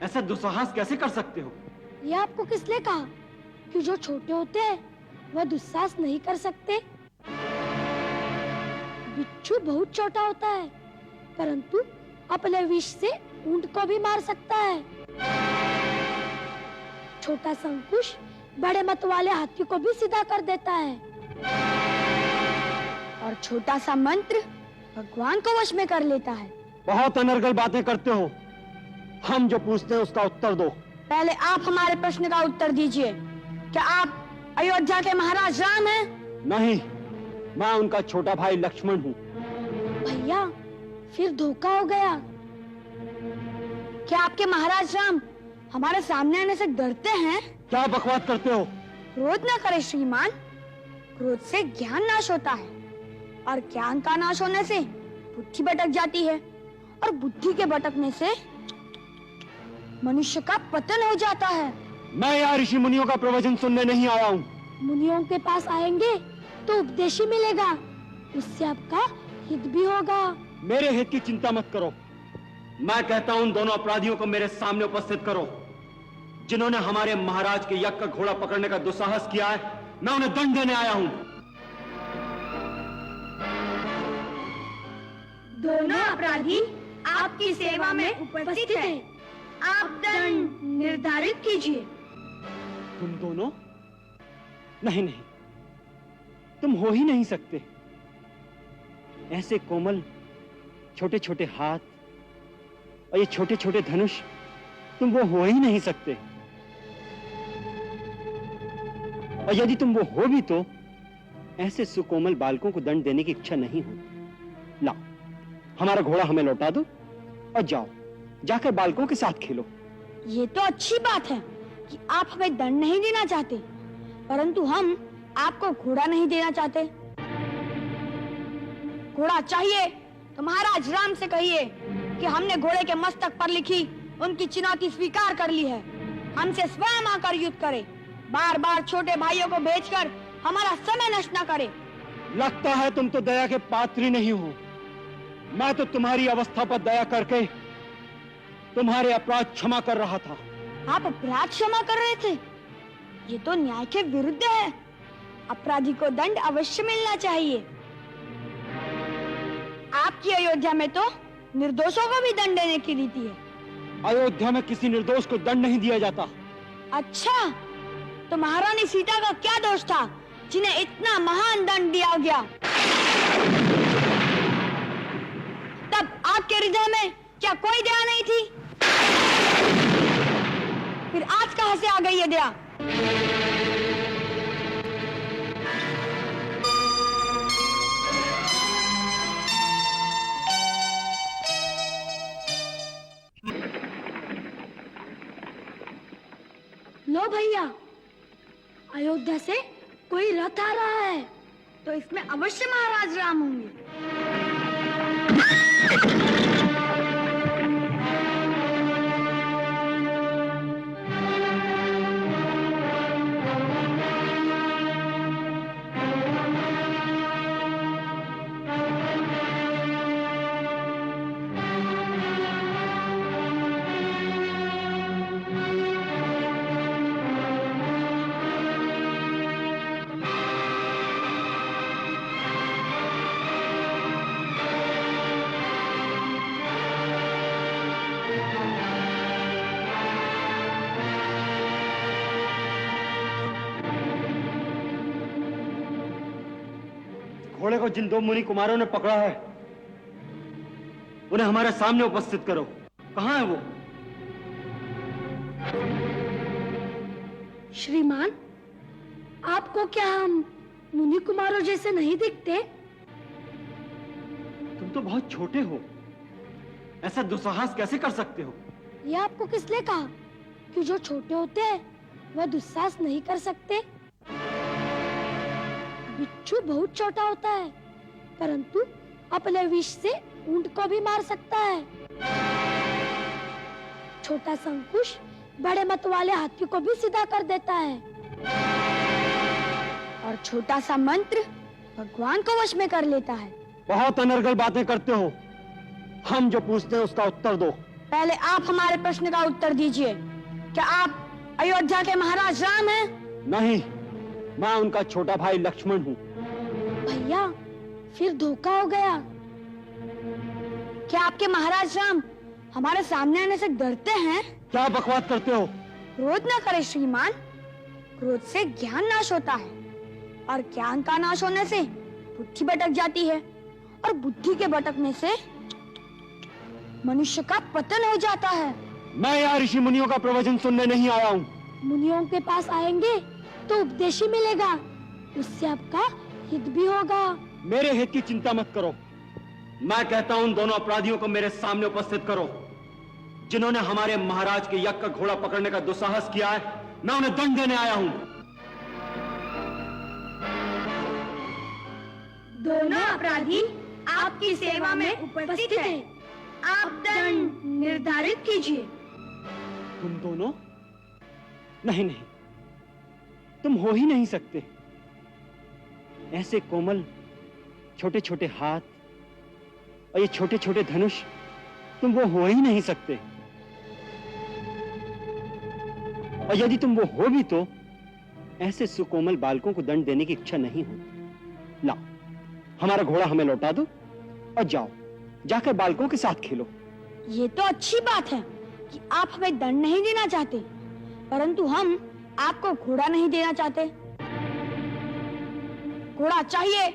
ऐसा दुस्साहस कैसे कर सकते हो? ये आपको किसने कहा कि जो छोटे होते हैं वह दुस्साहस नहीं कर सकते? बिच्छू बहुत छोटा होता है, परंतु अपने विष से ऊंट को भी मार सकता है। छोटा संकुश बड़े मत वाले हाथी को भी सीधा कर देता है, और छोटा सा मंत्र भगवान को वश में कर लेता है। बहुत अनर्गल बातें करते हो। हम जो पूछते हैं उसका उत्तर दो। पहले आप हमारे प्रश्न का उत्तर दीजिए। क्या आप अयोध्या के महाराज राम हैं? नहीं, मैं उनका छोटा भाई लक्ष्मण हूँ। भैया, फिर धोखा हो गया। क्या आपके महाराज राम हमारे सामने आने से डरते हैं? क्या बकवास करते हो? क्रोध न करे श्रीमान। क्रोध से ज्ञान नाश होता है, और ज्ञान का नाश होने से बुद्धि भटक जाती है, और बुद्धि के भटकने से मनुष्य का पतन हो जाता है। मैं यहाँ ऋषि मुनियों का प्रवचन सुनने नहीं आया हूँ। मुनियों के पास आएंगे तो उपदेश ही मिलेगा, उससे आपका हित भी होगा। मेरे हित की चिंता मत करो। मैं कहता हूँ उन दोनों अपराधियों को मेरे सामने उपस्थित करो, जिन्होंने हमारे महाराज के यज्ञ का घोड़ा पकड़ने का दुस्साहस किया है। मैं उन्हें दंड देने आया हूँ। दोनों अपराधी आपकी सेवा में उपस्थित हैं। आप दंड निर्धारित कीजिए। तुम दोनों? नहीं नहीं, तुम हो ही नहीं सकते। ऐसे कोमल छोटे छोटे हाथ और ये छोटे छोटे धनुष, तुम वो हो ही नहीं सकते। और यदि तुम वो हो भी तो ऐसे सुकोमल बालकों को दंड देने की इच्छा नहीं हो। लाओ, हमारा घोड़ा हमें लौटा दो और जाओ, जाकर बालकों के साथ खेलो। ये तो अच्छी बात है कि आप हमें दंड नहीं देना चाहते, परंतु हम आपको घोड़ा नहीं देना चाहते। घोड़ा चाहिए तो महाराज राम से कहिए कि हमने घोड़े के मस्तक पर लिखी उनकी चुनौती स्वीकार कर ली है। हमसे स्वयं आकर युद्ध करे, बार बार छोटे भाइयों को भेजकर हमारा समय नष्ट न करे। लगता है तुम तो दया के पात्र ही नहीं हो। मैं तो तुम्हारी अवस्था पर दया करके तुम्हारे अपराध क्षमा कर रहा था। आप अपराध क्षमा कर रहे थे? ये तो न्याय के विरुद्ध है। अपराधी को दंड अवश्य मिलना चाहिए। आपकी अयोध्या में तो निर्दोषों को भी दंड देने की रीति है। अयोध्या में किसी निर्दोष को दंड नहीं दिया जाता। अच्छा, तो महारानी सीता का क्या दोष था जिन्हें इतना महान दंड दिया गया? तब आपके हृदय में क्या कोई दया नहीं थी? फिर आज कहां से आ गई ये दया? लो भैया, अयोध्या से कोई रथ आ रहा है, तो इसमें अवश्य महाराज राम होंगे। घोड़े को जिन दो मुनि कुमारों ने पकड़ा है उन्हें हमारे सामने उपस्थित करो। कहाँ है वो? श्रीमान, आपको क्या हम मुनि कुमारों जैसे नहीं दिखते? तुम तो बहुत छोटे हो, ऐसा दुस्साहस कैसे कर सकते हो? ये आपको किसने कहा कि जो छोटे होते हैं वह दुस्साहस नहीं कर सकते? बिच्छू बहुत छोटा होता है, परंतु अपने विष से ऊंट को भी मार सकता है। छोटा संकुश बड़े मत वाले हाथी को भी सीधा कर देता है, और छोटा सा मंत्र भगवान को वश में कर लेता है। बहुत अनर्गल बातें करते हो। हम जो पूछते हैं उसका उत्तर दो। पहले आप हमारे प्रश्न का उत्तर दीजिए। क्या आप अयोध्या के महाराज राम हैं? नहीं, मैं उनका छोटा भाई लक्ष्मण हूँ। भैया, फिर धोखा हो गया। क्या आपके महाराज राम हमारे सामने आने से डरते हैं? क्या बकवास करते हो? क्रोध न करे श्रीमान, क्रोध से ज्ञान नाश होता है और ज्ञान का नाश होने से बुद्धि भटक जाती है और बुद्धि के भटकने से मनुष्य का पतन हो जाता है। मैं यहाँ ऋषि मुनियों का प्रवचन सुनने नहीं आया हूँ। मुनियों के पास आएंगे तो उपदेश ही मिलेगा, उससे आपका हित भी होगा। मेरे हित की चिंता मत करो। मैं कहता हूँ उन दोनों अपराधियों को मेरे सामने उपस्थित करो जिन्होंने हमारे महाराज के यज्ञ का घोड़ा पकड़ने का दुस्साहस किया है। मैं उन्हें दंड देने आया हूँ। दोनों अपराधी आपकी सेवा में उपस्थित हैं। आप दंड निर्धारित कीजिए। तुम दोनों? नहीं नहीं, तुम हो ही नहीं सकते। ऐसे कोमल छोटे छोटे हाथ और ये छोटे छोटे धनुष, तुम वो हो ही नहीं सकते। और यदि तुम वो हो भी तो ऐसे सुकोमल बालकों को दंड देने की इच्छा नहीं हो। लाओ, हमारा घोड़ा हमें लौटा दो और जाओ, जाकर बालकों के साथ खेलो। ये तो अच्छी बात है कि आप हमें दंड नहीं देना चाहते, परंतु हम आपको घोड़ा नहीं देना चाहते। घोड़ा चाहिए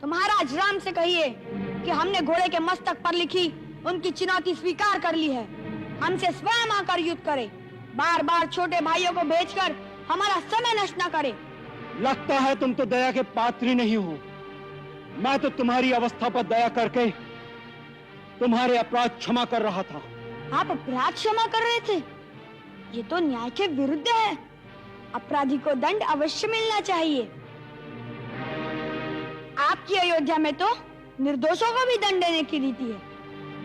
तो महाराज राम से कहिए कि हमने घोड़े के मस्तक पर लिखी उनकी चुनौती स्वीकार कर ली है। हमसे स्वयं आकर युद्ध करे, बार बार छोटे भाइयों को भेजकर हमारा समय नष्ट न करे। लगता है तुम तो दया के पात्र ही नहीं हो। मैं तो तुम्हारी अवस्था पर दया करके तुम्हारे अपराध क्षमा कर रहा था। आप अपराध क्षमा कर रहे थे? ये तो न्याय के विरुद्ध है। अपराधी को दंड अवश्य मिलना चाहिए। आपकी अयोध्या में तो निर्दोषों को भी दंड देने की रीति है।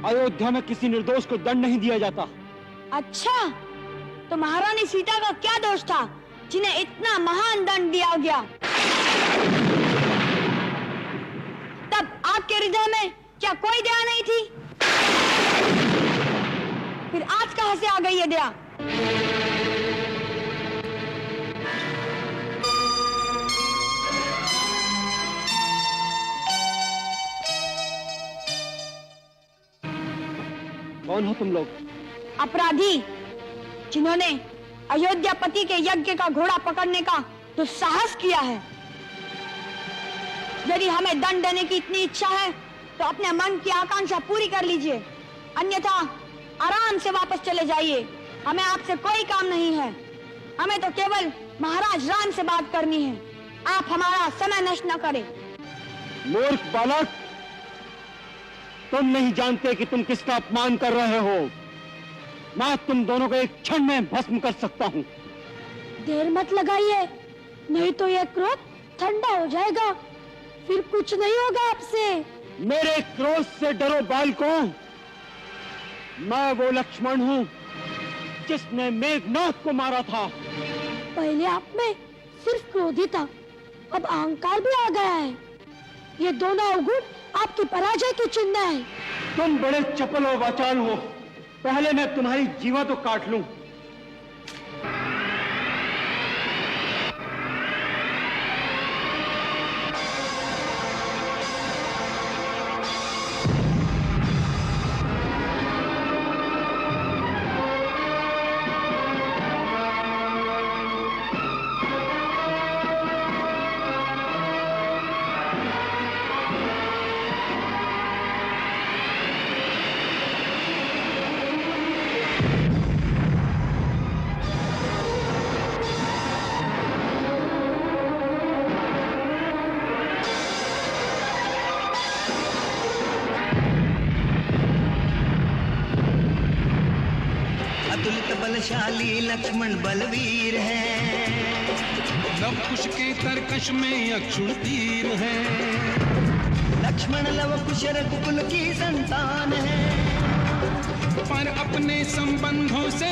अयोध्या में किसी निर्दोष को दंड नहीं दिया जाता। अच्छा, तो महारानी सीता का क्या दोष था जिन्हें इतना महान दंड दिया गया? तब आपके हृदय में क्या कोई दया नहीं थी? फिर आज कहां से आ गई ये दया? कौन हो तुम लोग? अपराधी जिन्होंने अयोध्यापति के यज्ञ का घोड़ा पकड़ने का दुस्साहस किया है। यदि हमें दंड देने की इतनी इच्छा है तो अपने मन की आकांक्षा पूरी कर लीजिए, अन्यथा आराम से वापस चले जाइए। हमें आपसे कोई काम नहीं है। हमें तो केवल महाराज राम से बात करनी है। आप हमारा समय नष्ट न करें। मूर्ख बालक, तुम नहीं जानते कि तुम किसका अपमान कर रहे हो। मैं तुम दोनों को एक क्षण में भस्म कर सकता हूँ। देर मत लगाइए, नहीं तो यह क्रोध ठंडा हो जाएगा, फिर कुछ नहीं होगा आपसे। मेरे क्रोध से डरो बालकों। मैं वो लक्ष्मण हूँ जिसने मेघनाथ को मारा था। पहले आप में सिर्फ क्रोध ही था, अब अहंकार भी आ गया है। ये दोनों अवगुण आपकी पराजय की चिन्ह है। तुम बड़े चपल और वाचाल हो। पहले मैं तुम्हारी जीवा तो काट लूं। बलशाली लक्ष्मण बलवीर है, लव कुश के तरकश में अक्षुण तीर है। लक्ष्मण लव कुश रघुकुल की संतान है, पर अपने संबंधों से